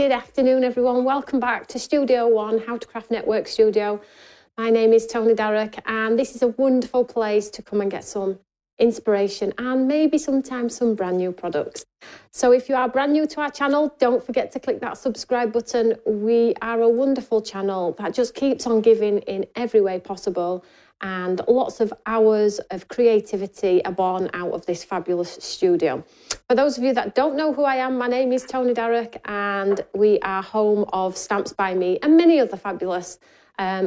Good afternoon, everyone. Welcome back to Studio One, How to Craft Network Studio. My name is Tony Darroch, and this is a wonderful place to come and get some inspiration and maybe sometimes some brand new products. So if you are brand new to our channel, don't forget to click that subscribe button. We are a wonderful channel that just keeps on giving in every way possible, and lots of hours of creativity are born out of this fabulous studio. For those of you that don't know who I am, my name is Tony Darroch, and we are home of Stamps by Me and many other fabulous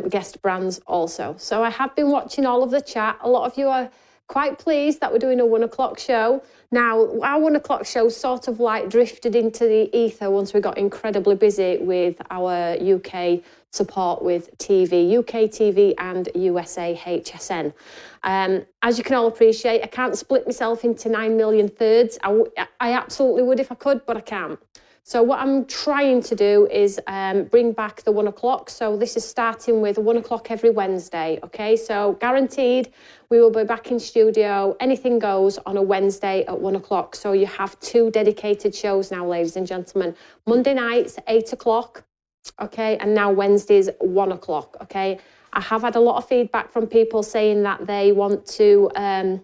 guest brands also. So I have been watching all of the chat. A lot of you are quite pleased that we're doing a 1 o'clock show. Now, our 1 o'clock show sort of like drifted into the ether once we got incredibly busy with our UK support with TV, UK TV and USA HSN. As you can all appreciate, I can't split myself into 9 million thirds. I absolutely would if I could, but I can't. So what I'm trying to do is bring back the 1 o'clock. So this is starting with 1 o'clock every Wednesday. Okay, so guaranteed we will be back in studio. Anything goes on a Wednesday at 1 o'clock. So you have 2 dedicated shows now, ladies and gentlemen. Monday nights, 8 o'clock. Okay, and now Wednesdays, 1 o'clock. Okay, I have had a lot of feedback from people saying that they want to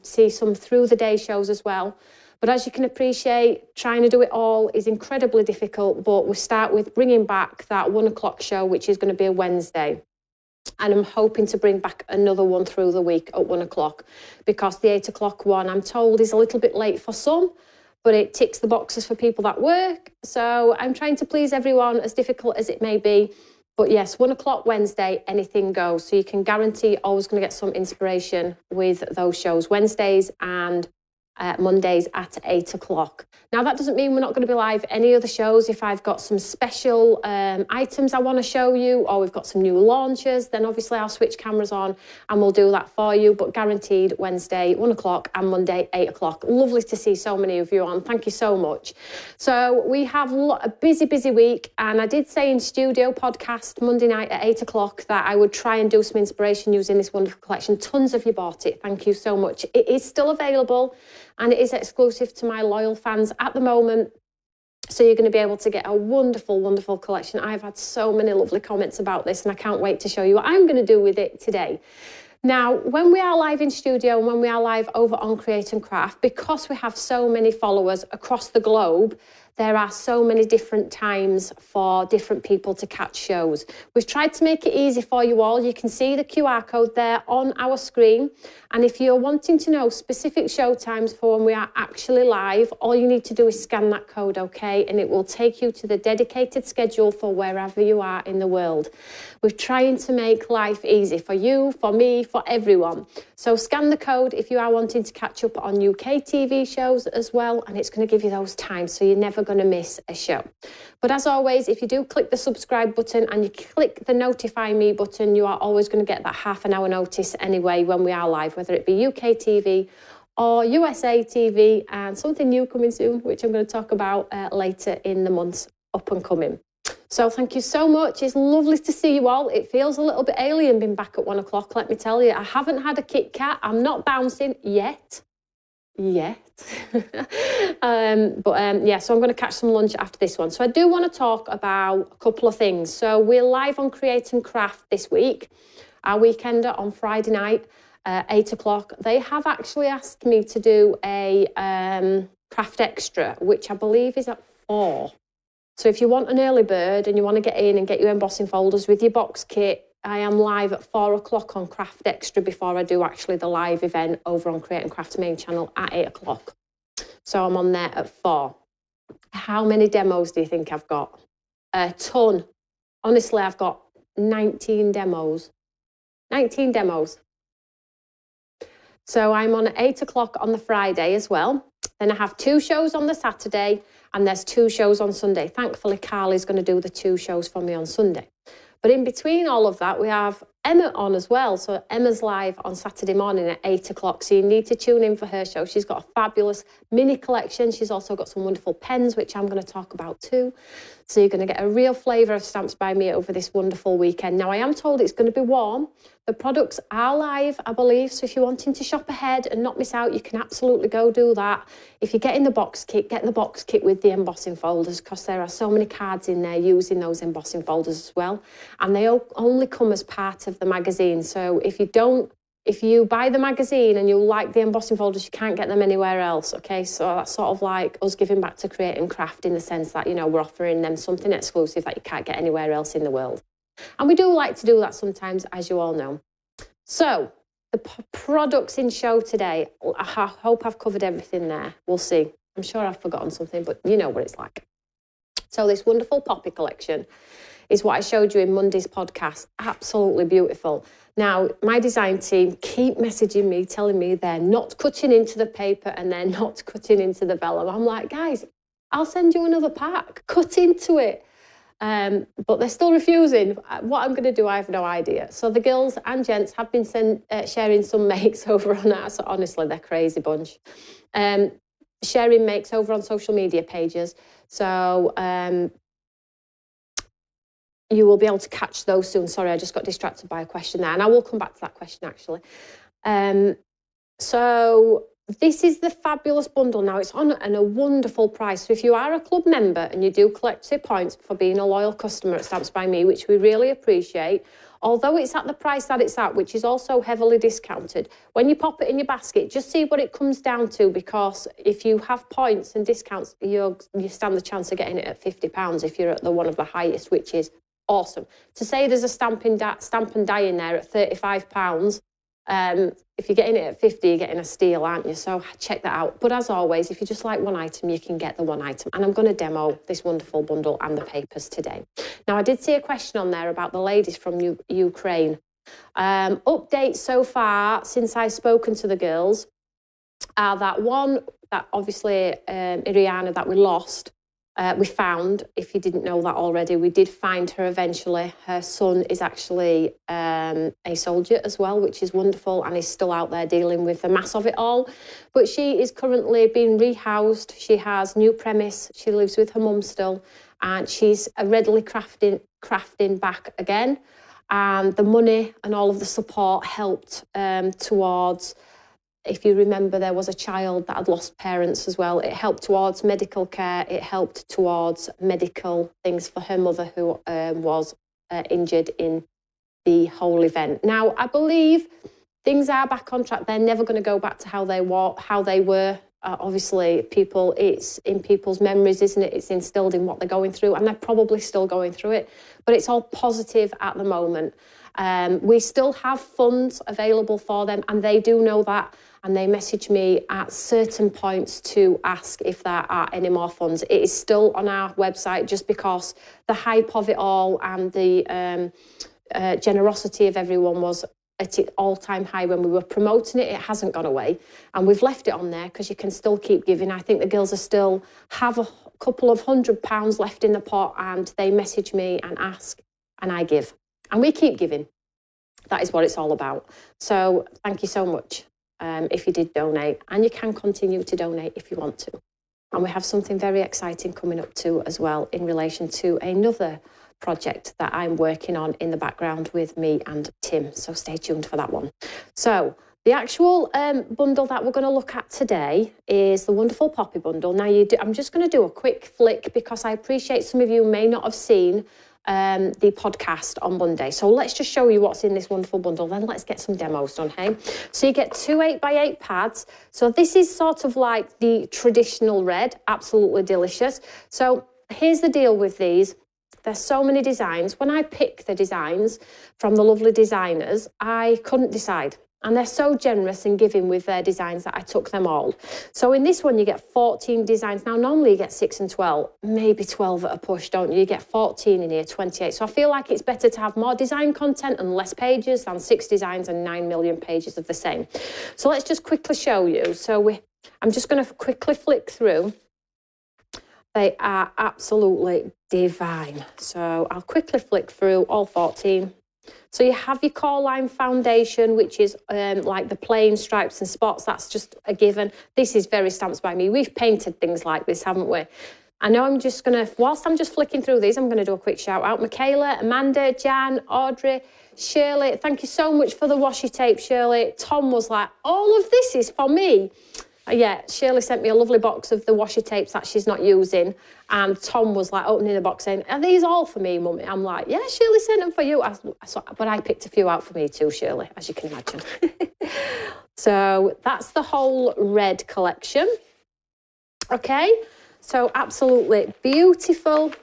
see some through the day shows as well. But as you can appreciate, trying to do it all is incredibly difficult. But we start with bringing back that 1 o'clock show, which is going to be a Wednesday. And I'm hoping to bring back another one through the week at 1 o'clock, because the 8 o'clock one, I'm told, is a little bit late for some, but it ticks the boxes for people that work. So I'm trying to please everyone, as difficult as it may be. But yes, 1 o'clock Wednesday, anything goes. So you can guarantee you're always going to get some inspiration with those shows, Wednesdays and Mondays at 8 o'clock. Now, that doesn't mean we're not going to be live any other shows. If I've got some special items I want to show you, or we've got some new launches, then obviously I'll switch cameras on and we'll do that for you. But guaranteed Wednesday, 1 o'clock, and Monday, 8 o'clock. Lovely to see so many of you on. Thank you so much. So we have a busy, busy week. And I did say in studio podcast Monday night at 8 o'clock that I would try and do some inspiration using this wonderful collection. Tons of you bought it. Thank you so much. It is still available, and it is exclusive to my loyal fans at the moment. So you're going to be able to get a wonderful, wonderful collection. I've had so many lovely comments about this, and I can't wait to show you what I'm going to do with it today. Now, when we are live in studio and when we are live over on Create and Craft, because we have so many followers across the globe, there are so many different times for different people to catch shows. We've tried to make it easy for you all. You can see the QR code there on our screen. And if you're wanting to know specific show times for when we are actually live, all you need to do is scan that code, okay? And it will take you to the dedicated schedule for wherever you are in the world. We're trying to make life easy for you, for me, for everyone. So scan the code if you are wanting to catch up on UK TV shows as well, and it's going to give you those times, so you're never going to miss a show. But as always, if you do click the subscribe button and you click the notify me button, you are always going to get that half an hour notice anyway when we are live, whether it be UK TV or USA TV, and something new coming soon, which I'm going to talk about later in the months up and coming. So thank you so much. It's lovely to see you all. It feels a little bit alien being back at 1 o'clock, let me tell you. I haven't had a Kit Kat. I'm not bouncing yet. Yeah, so I'm going to catch some lunch after this one. So I do want to talk about a couple of things. So we're live on Create and Craft this week, our weekender on Friday night, 8 o'clock. They have actually asked me to do a craft extra, which I believe is at 4. So if you want an early bird and you want to get in and get your embossing folders with your box kit, I am live at 4 o'clock on Craft Extra before I do actually the live event over on Create and Craft's main channel at 8 o'clock. So I'm on there at 4. How many demos do you think I've got? A ton. Honestly, I've got 19 demos. 19 demos. So I'm on at 8 o'clock on the Friday as well. Then I have 2 shows on the Saturday, and there's 2 shows on Sunday. Thankfully, Carly's going to do the 2 shows for me on Sunday. But in between all of that, we have Emma on as well. So Emma's live on Saturday morning at 8 o'clock. So you need to tune in for her show. She's got a fabulous mini collection. She's also got some wonderful pens, which I'm going to talk about too. So you're going to get a real flavour of Stamps by Me over this wonderful weekend. Now, I am told it's going to be warm. The products are live, I believe, so if you're wanting to shop ahead and not miss out, you can absolutely go do that. If you're getting the box kit, get the box kit with the embossing folders, because there are so many cards in there using those embossing folders as well. And they only come as part of the magazine. So if you buy the magazine and you like the embossing folders, you can't get them anywhere else, okay? So that's sort of like us giving back to Create and Craft in the sense that, you know, we're offering them something exclusive that you can't get anywhere else in the world. And we do like to do that sometimes, as you all know. So the products in show today, I hope I've covered everything there. We'll see. I'm sure I've forgotten something, but you know what it's like. So this wonderful poppy collection is what I showed you in Monday's podcast. Absolutely beautiful. Now, my design team keep messaging me, telling me they're not cutting into the paper and they're not cutting into the vellum. I'm like, guys, I'll send you another pack. Cut into it. But they're still refusing. What I'm going to do, I have no idea. So the girls and gents have been sharing some makes over on our, so honestly, they're a crazy bunch. Sharing makes over on social media pages. So you will be able to catch those soon. Sorry, I just got distracted by a question there. And I will come back to that question, actually. So this is the fabulous bundle. Now, it's on at a wonderful price. So if you are a club member and you do collect 2 points for being a loyal customer at Stamps by Me, which we really appreciate, although it's at the price that it's at, which is also heavily discounted, when you pop it in your basket, just see what it comes down to, because if you have points and discounts, you stand the chance of getting it at £50 if you're at the one of the highest, which is awesome. To say there's a stamp and die in there at £35, if you're getting it at 50, you're getting a steal, aren't you? So check that out. But as always, if you just like one item, you can get the one item. And I'm going to demo this wonderful bundle and the papers today. Now, I did see a question on there about the ladies from Ukraine. Updates so far since I've spoken to the girls are that one, that obviously Iriana that we lost, we found, if you didn't know that already, we did find her eventually. Her son is actually a soldier as well, which is wonderful, and is still out there dealing with the mass of it all. But she is currently being rehoused. She has new premise. She lives with her mum still, and she's readily crafting back again. And the money and all of the support helped towards... If you remember, there was a child that had lost parents as well. It helped towards medical care. It helped towards medical things for her mother, who was injured in the whole event. Now, I believe things are back on track. They're never going to go back to how they were. Obviously, it's in people's memories, isn't it? It's instilled in what they're going through, and they're probably still going through it. But it's all positive at the moment. We still have funds available for them, and they do know that. And they message me at certain points to ask if there are any more funds. It is still on our website, just because the hype of it all and the generosity of everyone was at its all-time high when we were promoting it. It hasn't gone away, and we've left it on there because you can still keep giving. I think the girls are still have a couple of £100 left in the pot, and they message me and ask, and I give, and we keep giving. That is what it's all about. So thank you so much. If you did donate, and you can continue to donate if you want to. And we have something very exciting coming up too as well in relation to another project that I'm working on in the background with me and Tim. So stay tuned for that one. So the actual bundle that we're going to look at today is the wonderful Poppy bundle. Now, I'm just going to do a quick flick because I appreciate some of you may not have seen the podcast on Monday. So let's just show you what's in this wonderful bundle. Then let's get some demos done, hey? So you get 2 8x8 pads. So this is sort of like the traditional red, absolutely delicious. So here's the deal with these. There's so many designs. When I pick the designs from the lovely designers, I couldn't decide. And they're so generous and giving with their designs that I took them all. So in this one, you get 14 designs. Now, normally you get 6 and 12, maybe 12 at a push, don't you? You get 14 in here, 28. So I feel like it's better to have more design content and less pages than 6 designs and 9 million pages of the same. So let's just quickly show you. So I'm just going to quickly flick through. They are absolutely divine. So I'll quickly flick through all 14. So you have your core line foundation, which is like the plain stripes and spots. That's just a given. This is very Stamps by Me. We've painted things like this, haven't we? I know I'm just going to, whilst I'm just flicking through these, I'm going to do a quick shout out. Michaela, Amanda, Jan, Audrey, Shirley, thank you so much for the washi tape, Shirley. Tom was like, all of this is for me. Yeah, Shirley sent me a lovely box of the washi tapes that she's not using. And Tom was like opening the box saying, are these all for me, Mummy? I'm like, yeah, Shirley sent them for you. But I picked a few out for me too, Shirley, as you can imagine. So that's the whole red collection. Okay, so absolutely beautiful.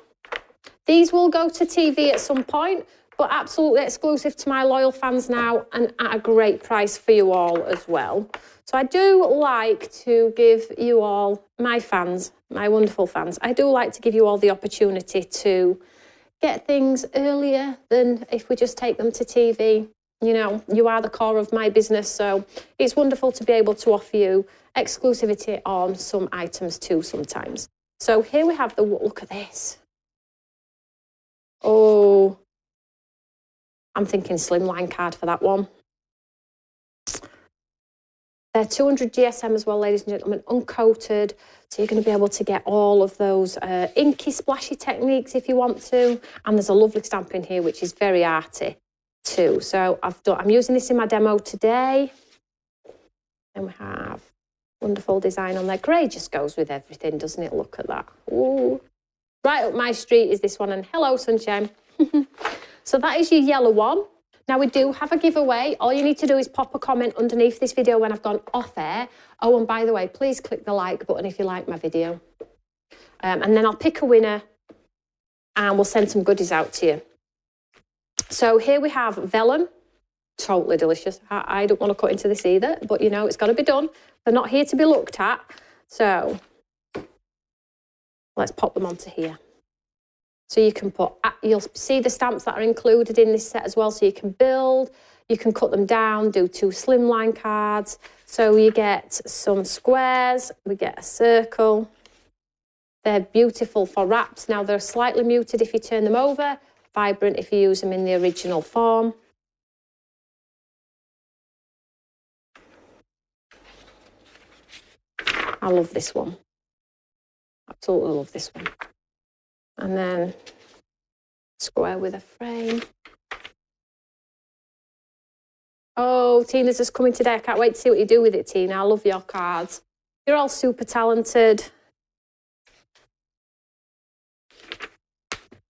These will go to TV at some point, but absolutely exclusive to my loyal fans now and at a great price for you all as well. So I do like to give you all, my fans, my wonderful fans, I do like to give you all the opportunity to get things earlier than if we just take them to TV. You know, you are the core of my business, so it's wonderful to be able to offer you exclusivity on some items too sometimes. So here we have the, look at this. Oh, I'm thinking slimline card for that one. They're 200 GSM as well, ladies and gentlemen, uncoated. So you're going to be able to get all of those inky splashy techniques if you want to. And there's a lovely stamp in here, which is very arty too. So I'm using this in my demo today. And we have wonderful design on there. Grey just goes with everything, doesn't it? Look at that. Ooh. Right up my street is this one. And hello, sunshine. So that is your yellow one. Now, we do have a giveaway. All you need to do is pop a comment underneath this video when I've gone off air. Oh, and by the way, please click the like button if you like my video. And then I'll pick a winner and we'll send some goodies out to you. So here we have vellum. Totally delicious. I don't want to cut into this either, but you know, it's got to be done. They're not here to be looked at. So let's pop them onto here. So you can put, you'll see the stamps that are included in this set as well. So you can build, you can cut them down, do 2 slimline cards. So you get some squares, we get a circle. They're beautiful for wraps. Now they're slightly muted if you turn them over, vibrant if you use them in the original form. I love this one. Absolutely love this one. And then square with a frame. Oh, Tina's just coming today. I can't wait to see what you do with it, Tina. I love your cards. You're all super talented.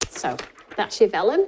So that's your vellum.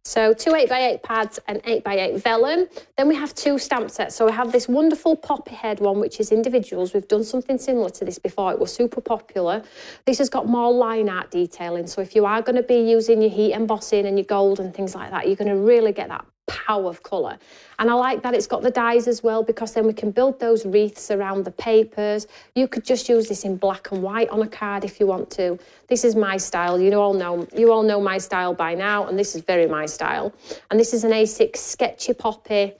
So 2 8x8 pads and 8x8 vellum. Then we have 2 stamp sets. So we have this wonderful poppy head one, which is individuals. We've done something similar to this before. It was super popular. This has got more line art detailing. So if you are going to be using your heat embossing and your gold and things like that, you're going to really get that power of colour. And I like that it's got the dies as well, because then we can build those wreaths around the papers. You could just use this in black and white on a card if you want to. This is my style. You all know my style by now, and this is very my style. And this is an A6 sketchy poppy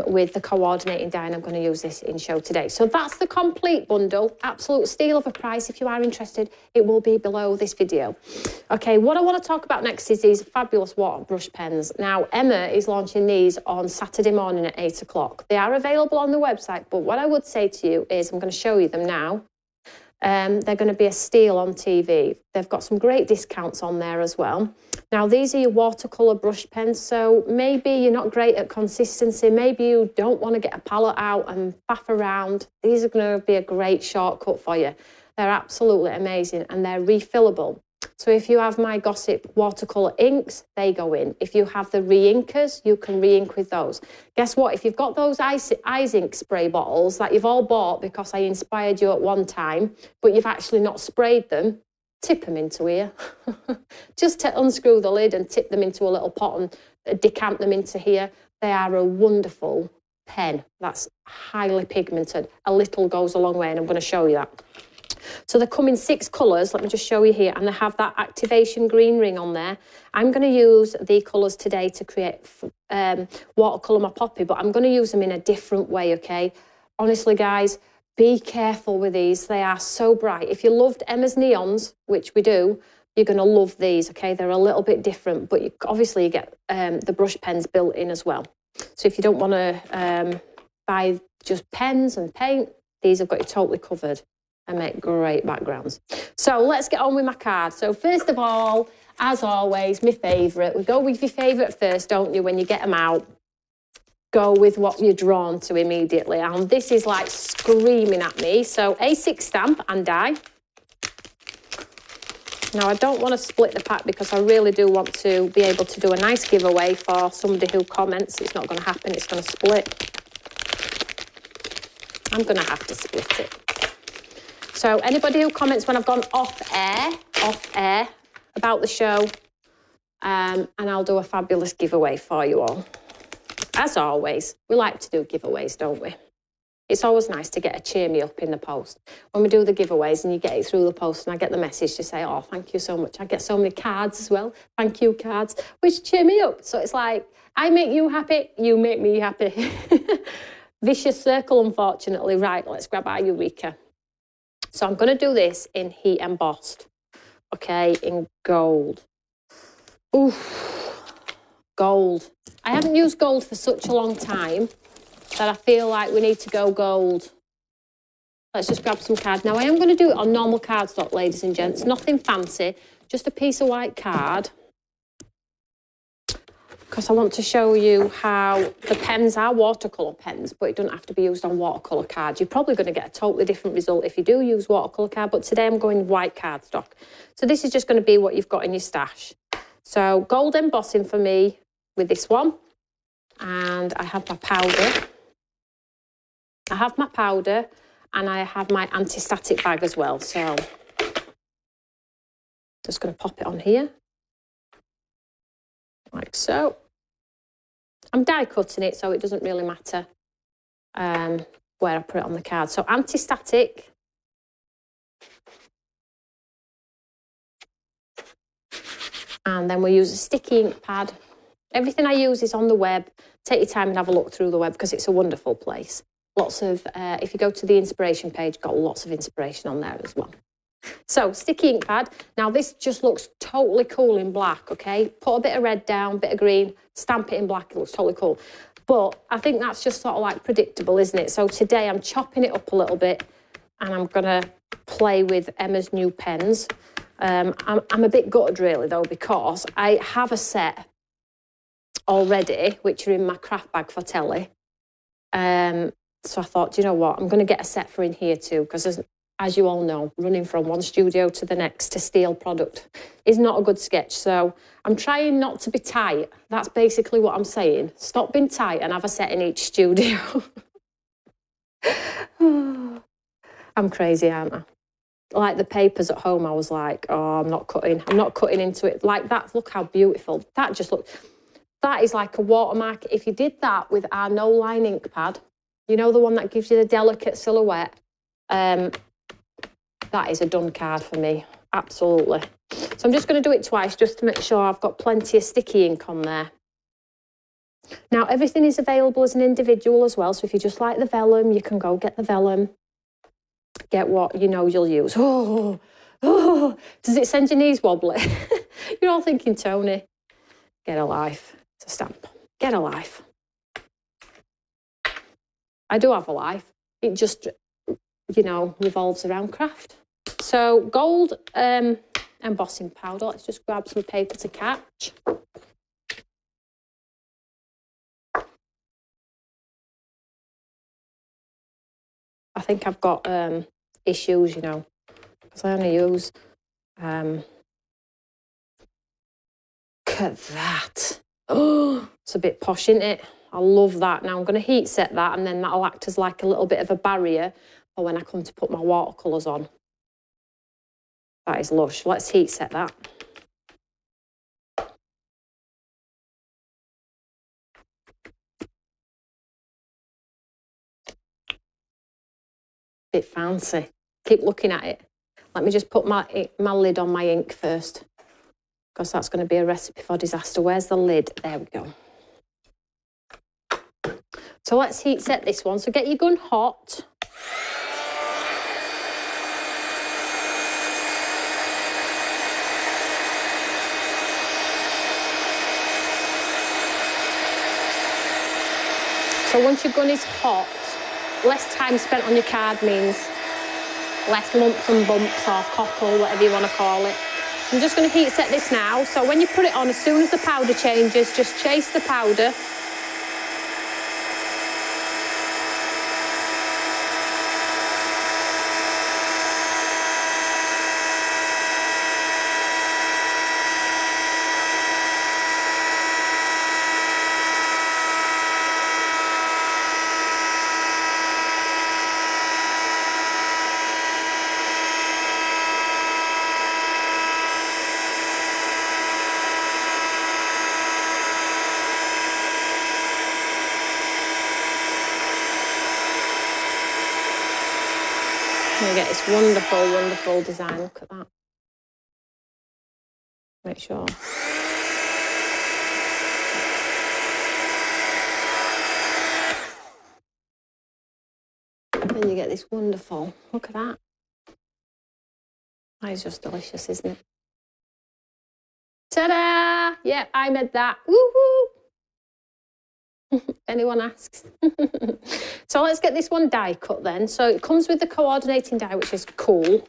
with the coordinating die, and I'm going to use this in show today. So that's the complete bundle. Absolute steal of a price. If you are interested, it will be below this video. Okay, what I want to talk about next is these fabulous water brush pens. Now, Emma is launching these on Saturday morning at 8 o'clock. They are available on the website, but what I would say to you is, I'm going to show you them now. They're going to be a steal on TV. They've got some great discounts on there as well. Now, these are your watercolour brush pens, so maybe you're not great at consistency. Maybe you don't want to get a palette out and faff around. These are going to be a great shortcut for you. They're absolutely amazing, and they're refillable. So if you have my Gossip watercolour inks, they go in. If you have the re-inkers, you can re-ink with those. Guess what? If you've got those eyes ink spray bottles that you've all bought because I inspired you at one time, but you've actually not sprayed them, tip them into here. Just to unscrew the lid and tip them into a little pot and decant them into here. They are a wonderful pen that's highly pigmented. A little goes a long way, and I'm going to show you that. So they come in 6 colours. Let me just show you here. And they have that activation green ring on there. I'm going to use the colours today to create watercolour my poppy, but I'm going to use them in a different way, okay? Honestly, guys, be careful with these. They are so bright. If you loved Emma's neons, which we do, you're going to love these, okay? They're a little bit different, but obviously you get the brush pens built in as well. So if you don't want to buy just pens and paint, These have got you totally covered and make great backgrounds. So let's get on with my card. So first of all, as always, my favourite. We go with your favourite first, don't you, when you get them out? Go with what you're drawn to immediately. And this is like screaming at me. So A6 stamp and die. Now, I don't want to split the pack because I really do want to be able to do a nice giveaway for somebody who comments. It's not going to happen. It's going to split. I'm going to have to split it. So anybody who comments when I've gone off air about the show, and I'll do a fabulous giveaway for you all. As always, we like to do giveaways, don't we? It's always nice to get a cheer me up in the post. When we do the giveaways and you get it through the post and I get the message to say, oh, thank you so much. I get so many cards as well. Thank you cards, which cheer me up. So it's like, I make you happy, you make me happy. Vicious circle, unfortunately. Right, let's grab our Eureka. So I'm going to do this in heat embossed, okay, in gold. Oof, gold. I haven't used gold for such a long time that I feel like we need to go gold. Let's just grab some cards. Now, I am going to do it on normal cardstock, ladies and gents. Nothing fancy, just a piece of white card. Because I want to show you how the pens are watercolour pens, but it doesn't have to be used on watercolour cards. You're probably going to get a totally different result if you do use watercolour card, but today I'm going white cardstock. So this is just going to be what you've got in your stash. So gold embossing for me with this one. And I have my powder. I have my powder and I have my anti-static bag as well. So just going to pop it on here. Like so. I'm die cutting it, so it doesn't really matter where I put it on the card. So anti-static. And then we'll use a sticky ink pad. Everything I use is on the web. Take your time and have a look through the web because it's a wonderful place. Lots of, if you go to the inspiration page, got lots of inspiration on there as well. So, sticky ink pad. Now, this just looks totally cool in black, okay? Put a bit of red down, bit of green, stamp it in black, it looks totally cool. But I think that's just sort of like predictable, isn't it? So today I'm chopping it up a little bit and I'm going to play with Emma's new pens. I'm a bit gutted really though because I have a set already, which are in my craft bag for telly. So I thought, you know what, I'm going to get a set for in here too because as you all know, running from one studio to the next to steal product is not a good sketch. So I'm trying not to be tight. That's basically what I'm saying. Stop being tight and have a set in each studio. I'm crazy, aren't I? Like the papers at home, I was like, oh, I'm not cutting into it. Like that, look how beautiful. That just looks, that is like a watermark. If you did that with our no line ink pad, you know, the one that gives you the delicate silhouette, that is a done card for me, absolutely. So I'm just going to do it twice just to make sure I've got plenty of sticky ink on there. Now, everything is available as an individual as well. So if you just like the vellum, you can go get the vellum. Get what you know you'll use. Oh, does it send your knees wobbly? You're all thinking, Tony, get a life. It's a stamp. Get a life. I do have a life. It just, you know, revolves around craft. So gold embossing powder. Let's just grab some paper to catch. I think I've got issues, you know, because I only use... Look at that. Oh, it's a bit posh, isn't it? I love that. Now I'm going to heat set that and then that'll act as like a little bit of a barrier for when I come to put my watercolours on. That is lush. Let's heat set that. Bit fancy. Keep looking at it. Let me just put my lid on my ink first because that's going to be a recipe for disaster. Where's the lid? There we go. So let's heat set this one. So get your gun hot. So once your gun is hot, less time spent on your card means less lumps and bumps or cockle, whatever you want to call it. I'm just going to heat set this now. So when you put it on, as soon as the powder changes, just chase the powder. You get this wonderful, wonderful design. Look at that. Make sure. Then you get this wonderful, look at that. That is just delicious, isn't it? Ta-da! Yep, I made that. Woohoo! Anyone asks. So let's get this one die cut then. So it comes with the coordinating die, which is cool.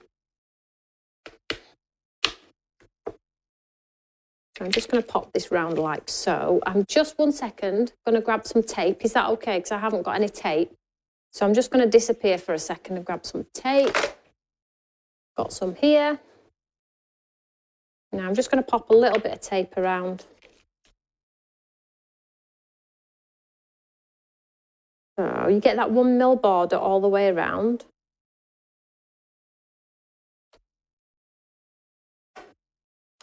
I'm just going to pop this round like so. I'm just 1 second going to grab some tape. Is that okay? Because I haven't got any tape. So I'm just going to disappear for a second and grab some tape. Got some here. Now I'm just going to pop a little bit of tape around. So you get that 1mm border all the way around.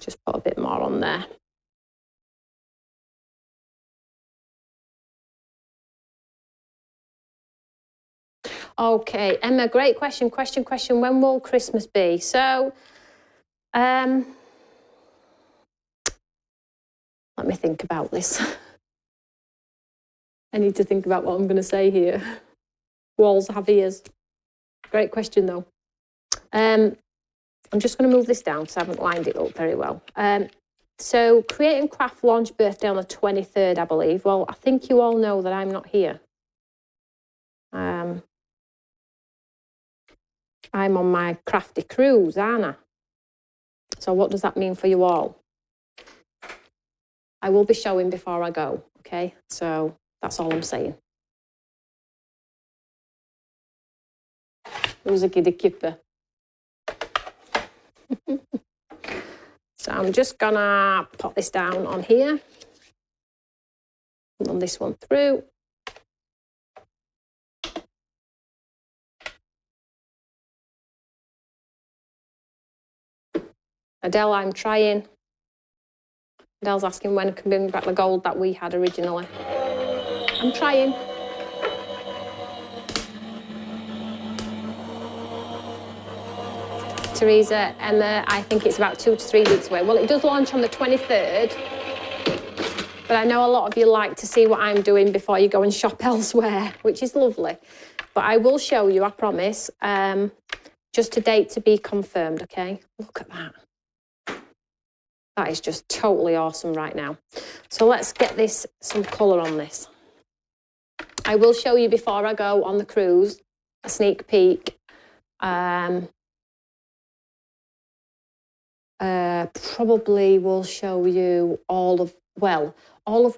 Just put a bit more on there. Okay, Emma, great question. When will Christmas be? So, let me think about this. I need to think about what I'm going to say here. Walls have ears. Great question, though. I'm just going to move this down because I haven't lined it up very well. So, Create and Craft launch birthday on the 23rd, I believe. Well, I think you all know that I'm not here. I'm on my crafty cruise, aren't I? So what does that mean for you all? I will be showing before I go, okay? So that's all I'm saying. Who's a giddy kipper? So I'm just gonna pop this down on here. Run this one through. Adele, I'm trying. Adele's asking when I can bring back the gold that we had originally. I'm trying. Teresa, Emma, I think it's about 2 to 3 weeks away. Well, it does launch on the 23rd, but I know a lot of you like to see what I'm doing before you go and shop elsewhere, which is lovely. But I will show you, I promise, just a date to be confirmed, okay? Look at that. That is just totally awesome right now. So let's get this, some colour on this. I will show you before I go on the cruise, a sneak peek. Probably will show you all of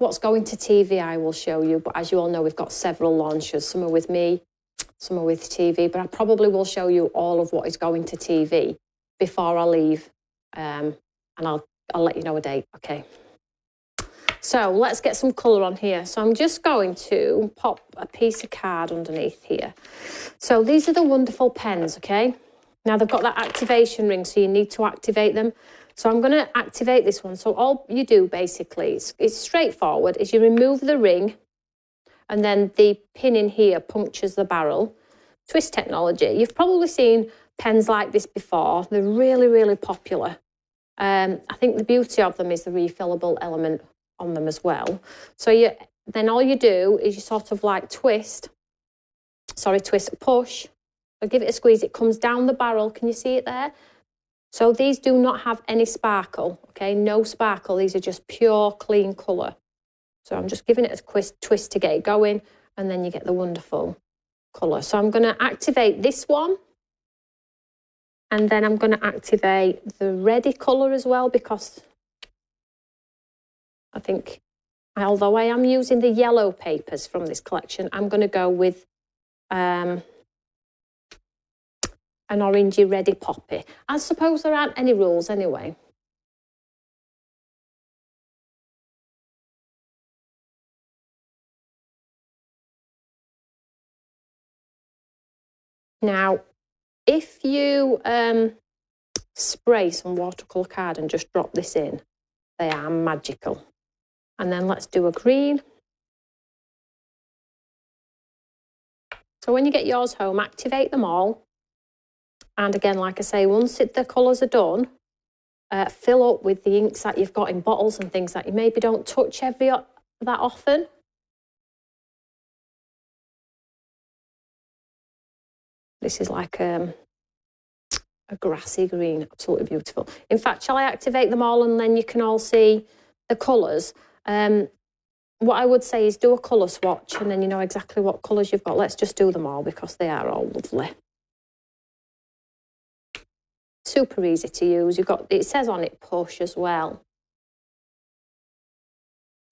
what's going to TV I will show you. But as you all know, we've got several launches. Some are with me, some are with TV. But I probably will show you all of what is going to TV before I leave. And I'll let you know a date, okay? So let's get some colour on here. So I'm just going to pop a piece of card underneath here. So these are the wonderful pens, okay? Now they've got that activation ring, so you need to activate them. So I'm going to activate this one. So all you do basically, it's straightforward, is you remove the ring and then the pin in here punctures the barrel. Twist technology. You've probably seen pens like this before. They're really, really popular. I think the beauty of them is the refillable element on them as well. So then all you do is you sort of like push. So give it a squeeze, it comes down the barrel. Can you see it there? So these do not have any sparkle, okay? No sparkle, these are just pure clean colour. So I'm just giving it a quick twist to get it going, and then you get the wonderful colour. So I'm going to activate this one. And then I'm going to activate the reddy colour as well, because I think, although I am using the yellow papers from this collection, I'm going to go with an orangey reddy poppy. I suppose there aren't any rules anyway. Now, if you spray some watercolour card and just drop this in, they are magical. And then let's do a green. So when you get yours home, activate them all. And again, like I say, once the colours are done, fill up with the inks that you've got in bottles and things that you maybe don't touch that often. This is like a grassy green, absolutely beautiful. In fact, shall I activate them all and then you can all see the colours? What I would say is do a colour swatch and then you know exactly what colours you've got. Let's just do them all because they are all lovely. Super easy to use. It says on it push as well.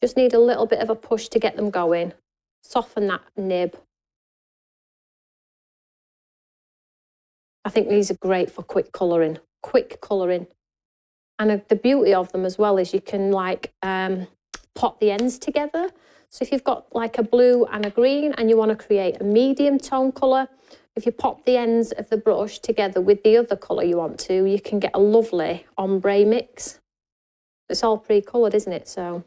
Just need a little bit of a push to get them going. Soften that nib. I think these are great for quick colouring. And the beauty of them as well is you can like pop the ends together. So if you've got like a blue and a green and you want to create a medium tone colour, if you pop the ends of the brush together with the other colour you want to, you can get a lovely ombre mix. It's all pre-coloured, isn't it? So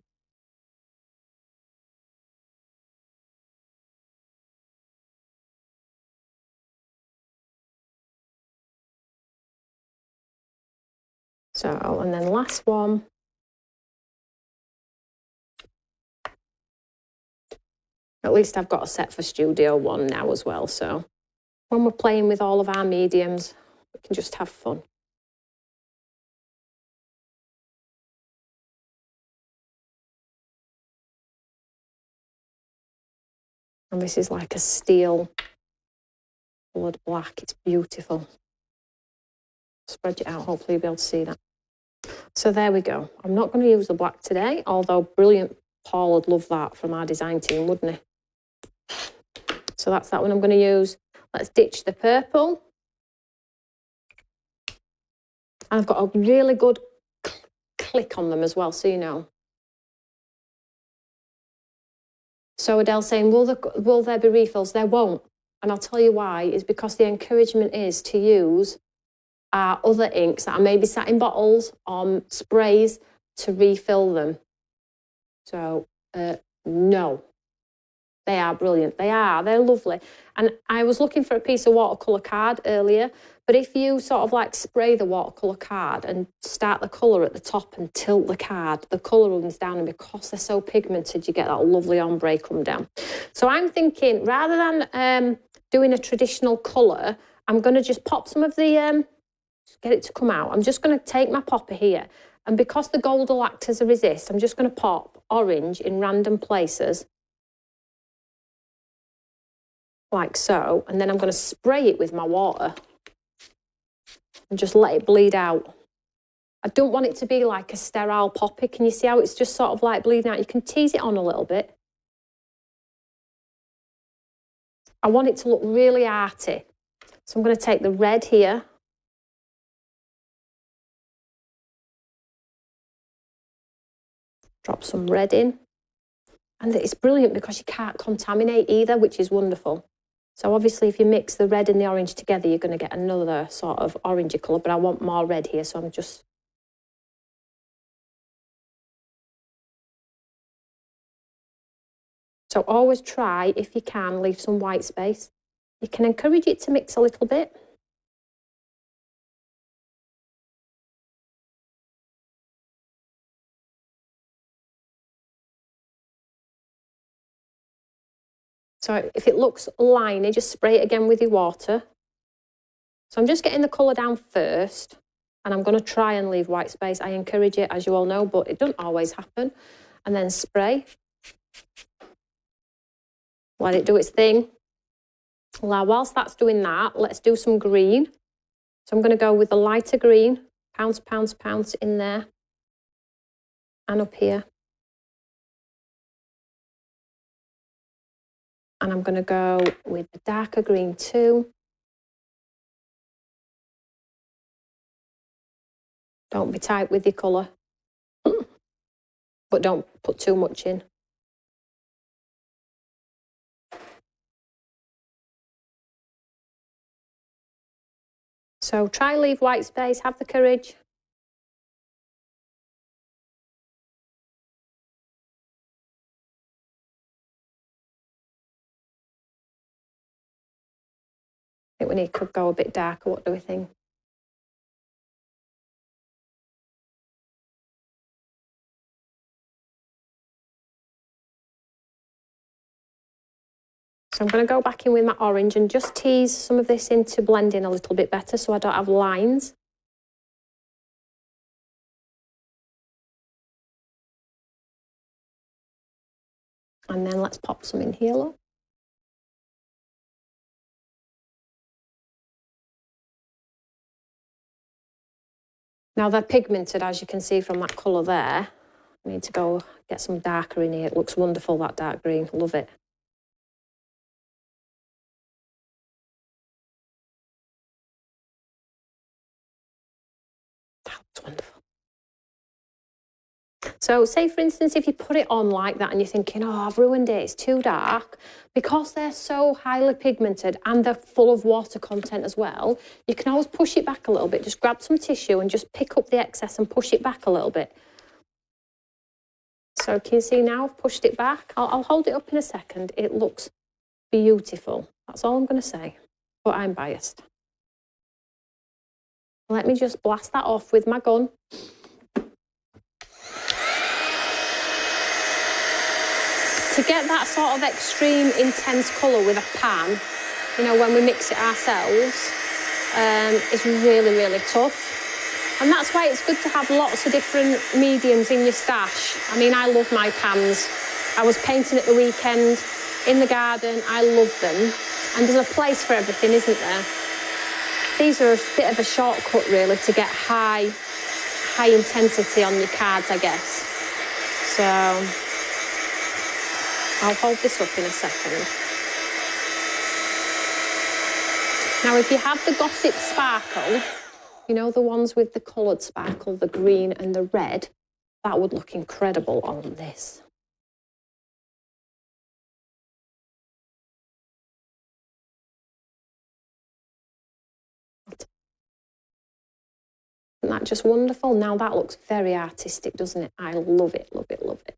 and then last one. At least I've got a set for Studio One now as well. So when we're playing with all of our mediums, we can just have fun. And this is like a steel coloured black. It's beautiful. Spread it out, hopefully you'll be able to see that. So there we go. I'm not going to use the black today, although brilliant. Paul would love that from our design team, wouldn't he? So that's that one I'm going to use. Let's ditch the purple. And I've got a really good click on them as well, so you know. So Adele's saying, will there be refills? There won't. And I'll tell you why. Is because the encouragement is to use our other inks that are maybe sat in bottles on sprays to refill them. So no, they are brilliant. They're lovely. And I was looking for a piece of watercolour card earlier, but if you sort of like spray the watercolour card and start the colour at the top and tilt the card, the colour runs down, and because they're so pigmented, you get that lovely ombre come down. So I'm thinking, rather than doing a traditional colour, I'm going to just pop some of the, get it to come out. I'm just going to take my popper here, and because the gold will act as a resist, I'm just going to pop orange in random places, like so, and then I'm going to spray it with my water and just let it bleed out. I don't want it to be like a sterile poppy. Can you see how it's just sort of like bleeding out? You can tease it on a little bit. I want it to look really arty. So I'm going to take the red here. Drop some red in. And it's brilliant because you can't contaminate either, which is wonderful. So obviously if you mix the red and the orange together, you're going to get another sort of orangey colour, but I want more red here, so I'm just... So always try, if you can, leave some white space. You can encourage it to mix a little bit. So if it looks liney, just spray it again with your water. So I'm just getting the colour down first, and I'm going to try and leave white space. I encourage it, as you all know, but it doesn't always happen. And then spray. Let it do its thing. Now, whilst that's doing that, let's do some green. So I'm going to go with the lighter green, pounce, pounce, pounce in there and up here. And I'm going to go with the darker green too. Don't be tight with your colour, but don't put too much in. So try leave white space, have the courage. I think we could go a bit darker. What do we think? So I'm going to go back in with my orange and just tease some of this into blending a little bit better so I don't have lines. And then let's pop some in here, look. Now they're pigmented, as you can see from that colour there. I need to go get some darker in here. It looks wonderful, that dark green. Love it. That's wonderful. So say, for instance, if you put it on like that and you're thinking, oh, I've ruined it, it's too dark, because they're so highly pigmented and they're full of water content as well, you can always push it back a little bit. Just grab some tissue and just pick up the excess and push it back a little bit. So can you see now I've pushed it back? I'll hold it up in a second. It looks beautiful. That's all I'm going to say, but I'm biased. Let me just blast that off with my gun. To get that sort of extreme intense colour with a pan, you know, when we mix it ourselves, is really, really tough. And that's why it's good to have lots of different mediums in your stash. I mean, I love my pans. I was painting at the weekend in the garden. I love them. And there's a place for everything, isn't there? These are a bit of a shortcut, really, to get high intensity on your cards, I guess. So I'll hold this up in a second. Now, if you have the Gossip Sparkle, you know, the ones with the coloured sparkle, the green and the red, that would look incredible on this. Isn't that just wonderful? Now that looks very artistic, doesn't it? I love it, love it, love it.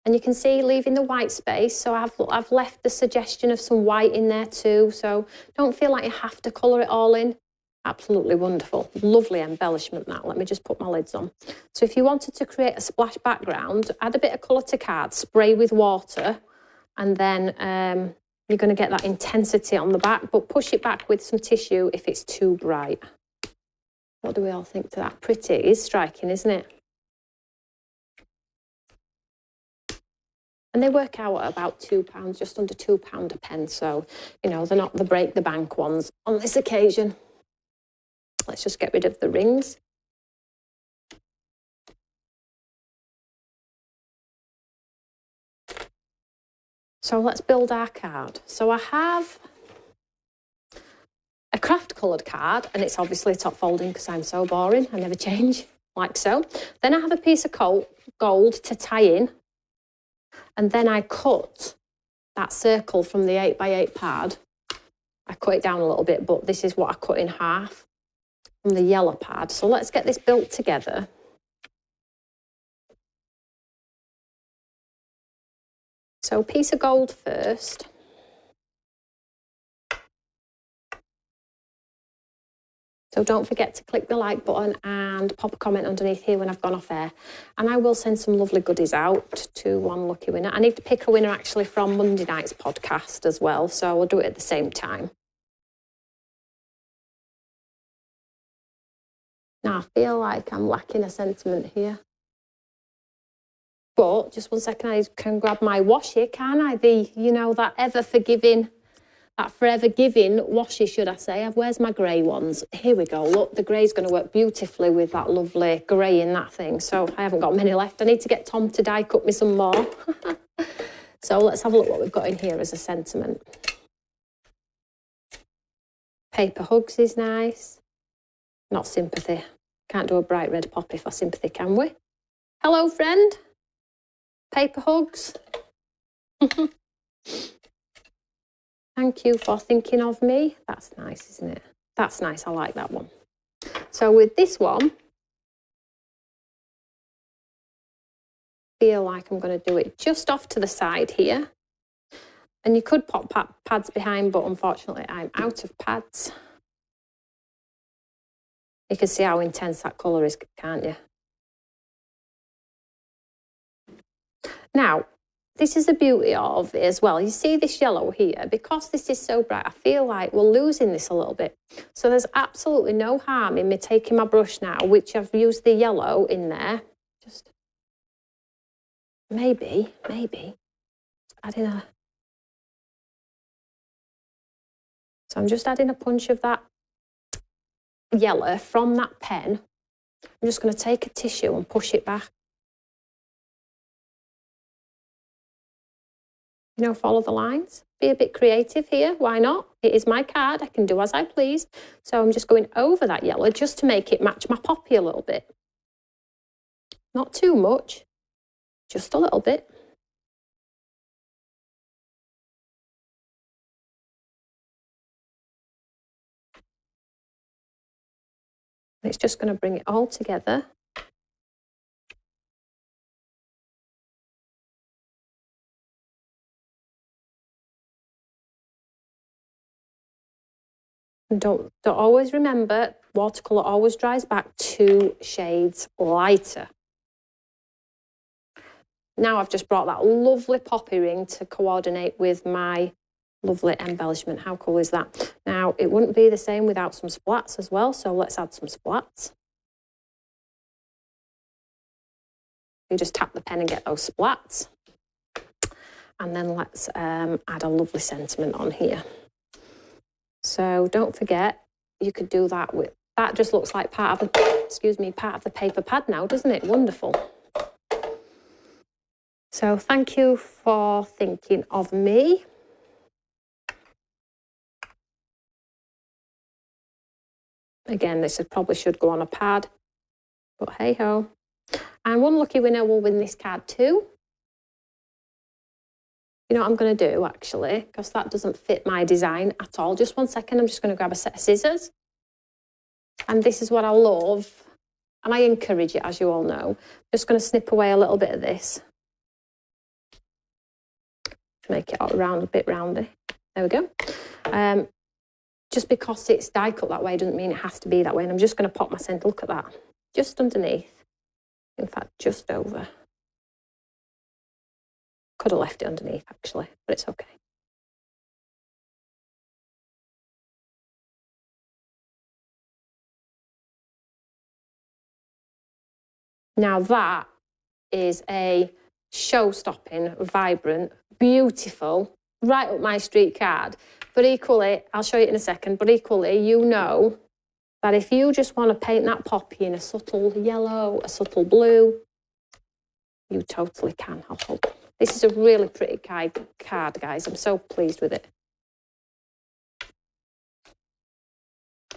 And you can see leaving the white space, so I've left the suggestion of some white in there too, so don't feel like you have to colour it all in. Absolutely wonderful. Lovely embellishment, that. Let me just put my lids on. So if you wanted to create a splash background, add a bit of colour to cards, spray with water, and then you're going to get that intensity on the back, but push it back with some tissue if it's too bright. What do we all think to that? Pretty. It is striking, isn't it? And they work out at about £2, just under £2 a pen. So, you know, they're not the break the bank ones on this occasion. Let's just get rid of the rings. So let's build our card. So I have a craft coloured card, and it's obviously top folding because I'm so boring. I never change, like so. Then I have a piece of gold to tie in. And then I cut that circle from the 8x8 pad. I cut it down a little bit, but this is what I cut in half from the yellow pad. So let's get this built together. So a piece of gold first. So don't forget to click the like button and pop a comment underneath here when I've gone off air. And I will send some lovely goodies out to one lucky winner. I need to pick a winner actually from Monday night's podcast as well, so we'll do it at the same time. Now, I feel like I'm lacking a sentiment here. But just 1 second, I can grab my washi, can't I? You know, that ever-forgiving that Forever Giving washes, should I say. Where's my grey ones? Here we go. Look, the grey's going to work beautifully with that lovely grey in that thing. So I haven't got many left. I need to get Tom to die cut me some more. So let's have a look what we've got in here as a sentiment. Paper Hugs is nice. Not Sympathy. Can't do a bright red poppy for Sympathy, can we? Hello, friend. Paper Hugs. Thank you for thinking of me. That's nice, isn't it? That's nice. I like that one. So with this one, I feel like I'm going to do it just off to the side here. And you could pop pads behind, but unfortunately I'm out of pads. You can see how intense that colour is, can't you? Now, this is the beauty of it as well. You see this yellow here, because this is so bright, I feel like we're losing this a little bit. So there's absolutely no harm in me taking my brush now, which I've used the yellow in there. Just maybe adding a... So I'm just adding a punch of that yellow from that pen. I'm just going to take a tissue and push it back. You know, follow the lines. Be a bit creative here. Why not? It is my card. I can do as I please. So I'm just going over that yellow just to make it match my poppy a little bit. Not too much, just a little bit. It's just going to bring it all together. And don't always remember, watercolour always dries back 2 shades lighter. Now I've just brought that lovely poppy ring to coordinate with my lovely embellishment. How cool is that? Now, it wouldn't be the same without some splats as well, so let's add some splats. You just tap the pen and get those splats. And then let's add a lovely sentiment on here. So don't forget, you could do that with, that just looks like part of the, part of the paper pad now, doesn't it? Wonderful. So thank you for thinking of me. Again, this probably should go on a pad, but hey ho. And one lucky winner will win this card too. You know what I'm going to do, actually, because that doesn't fit my design at all. Just 1 second, I'm just going to grab a set of scissors. And this is what I love, and I encourage it, as you all know. Just going to snip away a little bit of this to make it all round, a bit roundy. There we go. Just because it's die cut that way doesn't mean it has to be that way. And I'm just going to pop my centre. Look at that. Just underneath. In fact, just over. Could have left it underneath, actually, but it's okay. Now that is a show-stopping, vibrant, beautiful, right up my street card. But equally, I'll show you in a second, but equally, you know that if you just want to paint that poppy in a subtle yellow, a subtle blue, you totally can, I hope. This is a really pretty card, guys. I'm so pleased with it.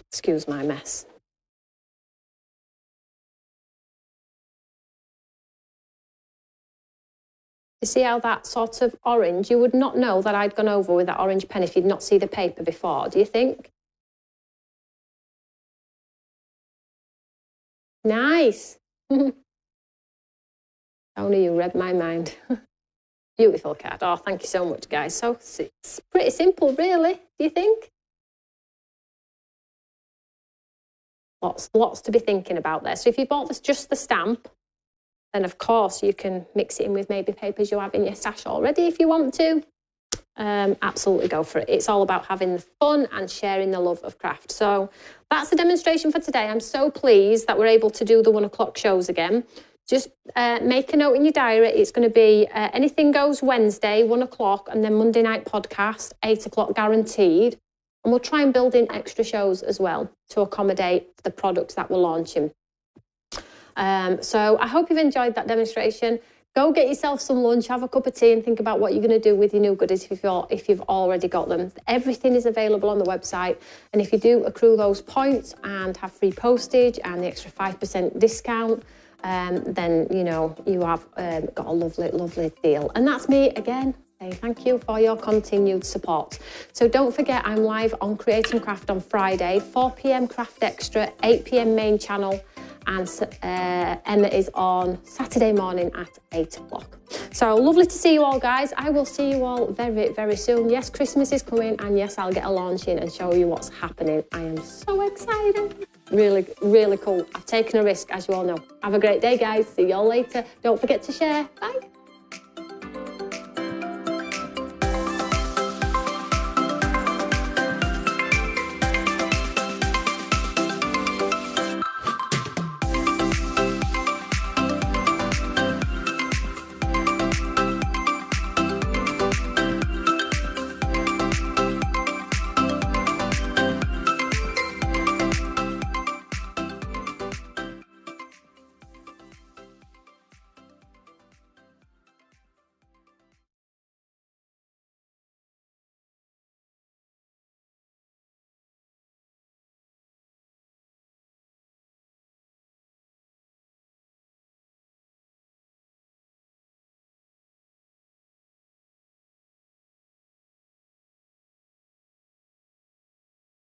Excuse my mess. You see how that sort of orange, you would not know that I'd gone over with that orange pen if you'd not seen the paper before, do you think? Nice. Only you read my mind. Beautiful card. Oh, thank you so much, guys. So it's pretty simple, really, do you think? Lots to be thinking about there. So if you bought this, just the stamp, then of course you can mix it in with maybe papers you have in your stash already if you want to. Absolutely go for it. It's all about having the fun and sharing the love of craft. So that's the demonstration for today. I'm so pleased that we're able to do the 1 o'clock shows again. just make a note in your diary. It's going to be Anything Goes Wednesday, 1 o'clock, and then Monday night podcast, 8 o'clock guaranteed. And we'll try and build in extra shows as well to accommodate the products that we're launching. So I hope you've enjoyed that demonstration. Go get yourself some lunch, have a cup of tea, and think about what you're going to do with your new goodies if you've already got them. Everything is available on the website. And if you do accrue those points and have free postage and the extra 5% discount, then, you know, you have got a lovely, lovely deal. And that's me again. Thank you for your continued support. So don't forget, I'm live on Create and Craft on Friday, 4 p.m. Craft Extra, 8 p.m. main channel, and Emma is on Saturday morning at 8 o'clock. So lovely to see you all, guys. I will see you all very, very soon. Yes, Christmas is coming, and yes, I'll get a launch in and show you what's happening. I am so excited. Really, really cool. I've taken a risk, as you all know. Have a great day, guys. See you all later. Don't forget to share. Bye.